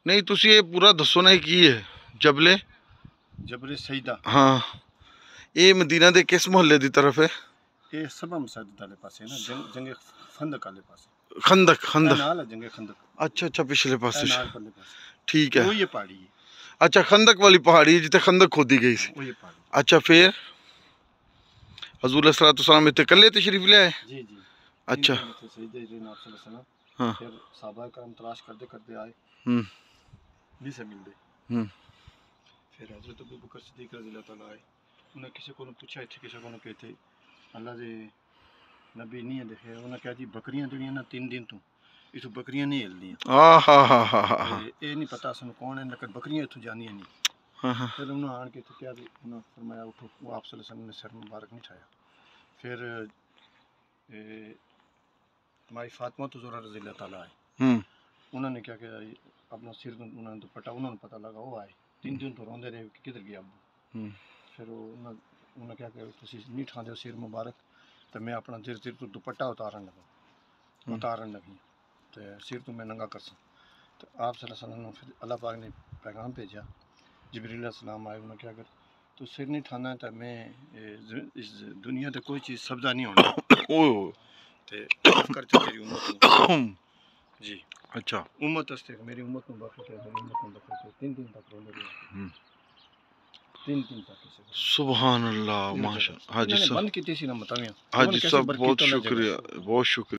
نہیں تسی یہ پورا دسو نا کی ہے جبل سیدہ. ہاں یہ مدینہ دے کس محلے دی طرف ہے؟ یہ سبا مساجد والے پاسے نا جنگ خندق والے پاسے. خندق نال ہے جنگ خندق. اچھا پچھلے پاسے نال پرلے پاسے. ٹھیک ہے. وہ یہ پہاڑی ہے. اچھا خندق والی پہاڑی جتے خندق کھودی گئی سی. وہ یہ پہاڑی. اچھا پھر حضور علیہ الصلوۃ والسلام اتنے کلے تشریف لے آئے؟ جی. اچھا ہاں. پھر صحابہ کرام تلاش کرتے آئے. نہیں سے ملتے. پھر حضرت ابو بکر صدیق رضی اللہ تعالیٰ آئے. انہیں کسی کو پوچھا اتنے کسی کو کہتے اللہ دے نبی نہیں دیکھے. انہیں کہا جی بکریاں جڑیاں نا 3 دن تو اتوں بکریاں نہیں ہلدیاں. یہ نہیں پتا سن کون ہے لیکن بکریاں اتوں جانیاں نہیں. پھر انہوں نے آن کے کیا انہوں نے فرمایا اٹھو. وہ آپ صلی اللہ علیہ وسلم نے سر مبارک نہیں اٹھایا. پھر ہماری فاطمہ تو زہرا رضی اللہ تعالیٰ آئے. انہوں نے کیا کہ اپنا سر انہوں نے دوپٹہ انہوں نے پتہ لگا وہ آئے. 3 دن تو روندے رہے کہ کدھر گیا ابو. پھر انہوں نے کیا کہ تسی نہیں ٹھاندے ہو سر مبارک تو میں اپنا سر تو دوپٹہ اتارن لگی تو سر تو میں ننگا کرساں. تو آپ صلی اللہ علیہ وسلم نے پھر اللہ پاک نے پیغام بھیجا. جبریل علیہ السلام آئے. انہوں نے کیا کہ تو سر نہیں ٹھانا ہے تو میں اس دنیا تے کوئی چیز سبزہ نہیں ہونا تے کر تیری امت کو. جی اچھا امت استے میری امت نو بخش دے. میری امت نو بخش دے. 3 دن تک روندے رہے. 3 دن تک. سبحان اللہ ماشاء اللہ. حاجی صاحب بند کیتی سی نا متاویاں. حاجی صاحب بہت شکریہ.